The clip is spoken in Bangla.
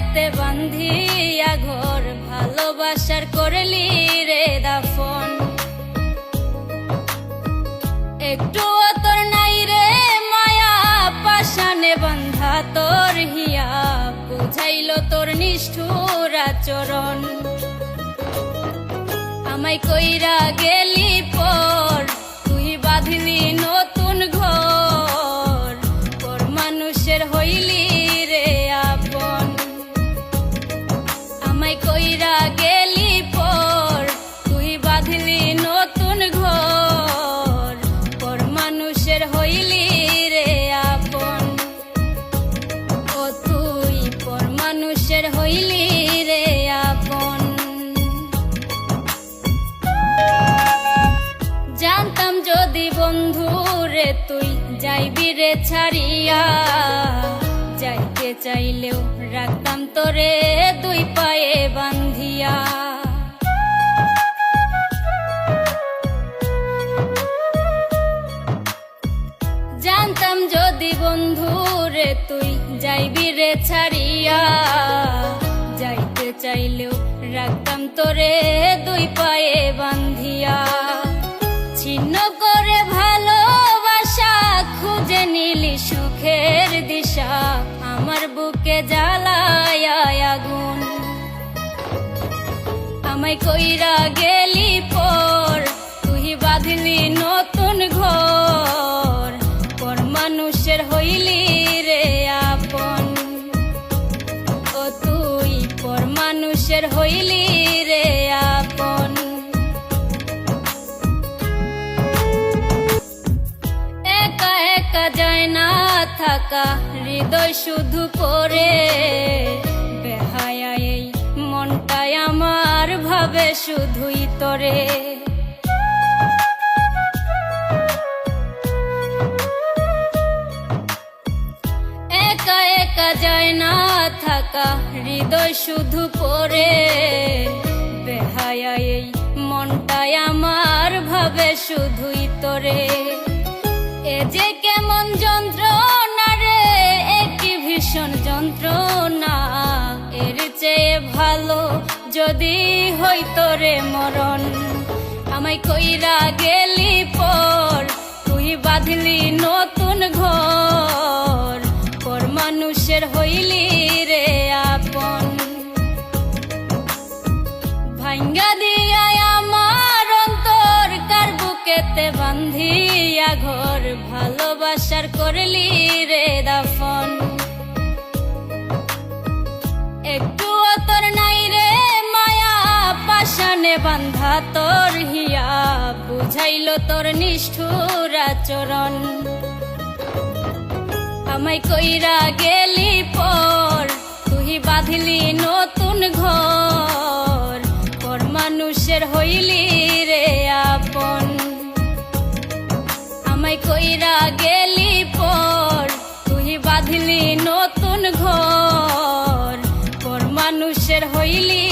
বুকেতে বান্ধিয়া ঘর ভালোবাসার করলি রে দাফন। একটু তোর নাই রে মায়া পাশানে বান্ধা তোর হিয়া বুঝাইল তোর নিষ্ঠুর আচরণ। আমায় কইরা গেলি পর তুই বাঁধলি নতুন ঘর, পর মানুষের হইলি রে আপন। আমায় কইরা গেলি পর তুই বাঁধলি নতুন ঘর, পর মানুষের হইলি রে আপন। ও তুই পর মানুষের হইলি রে আপন। জানতাম যদি বন্ধু রে তুই যাইবি রে ছাড়িয়া, যাইতে চাইলেও রাখতাম তোরে দুই পায়ে বান্ধিয়া। জানতাম যদি বন্ধু রে তুই যাইবি রে ছাড়িয়া, যাইতে চাইলেও রাখতাম তোরে দুই পায়ে বান্ধিয়া। ছিন্ন করে ভালোবাসা খুঁজে নিলি সুখের দিশা, আমার বুকে জ্বালায় আগুন। আমায় কইরা গেলি পর তুই বাঁধলি নতুন ঘর, পর মানুষের হইলি রে আপন। ও তুই পর মানুষের হইলি রে আপন। একা একা যায় না থাকা হৃদয় শুধু পড়ে, বেহায়া এই মনটাই আমার ভাবে শুধুই তরে। একা একা যায় না থাকা হৃদয় শুধু পড়ে, বেহায়া এই মনটাই আমার ভাবে শুধুই তরে। এ যে কেমন যন্ত্রণা রে, একই ভীষণ যন্ত্রণা, এর চেয়ে ভালো যদি হইতো রে মরণ। আমায় কইরা গেলি পর তুই বাঁধলি নতুন ঘর, পর মানুষের হইলি রে আপন। ভাঙ্গা দিয়া আমার অন্তর কার বুকেতে বান্ধিয়া ঘর ভালোবাসার করলি রে দাফন। একটু তোর নাই রে মায়া পাশানে বান্ধা তোর হিয়া বুঝাইল তোর নিষ্ঠুর আচরণ। আমায় কইরা গেলি পর তুই বাঁধলি নতুন ঘর, পর মানুষের হইলি রে আপন। আমায় কইরা গেলি পর তুই বাঁধলি নতুন ঘর, পর মানুষের হইলি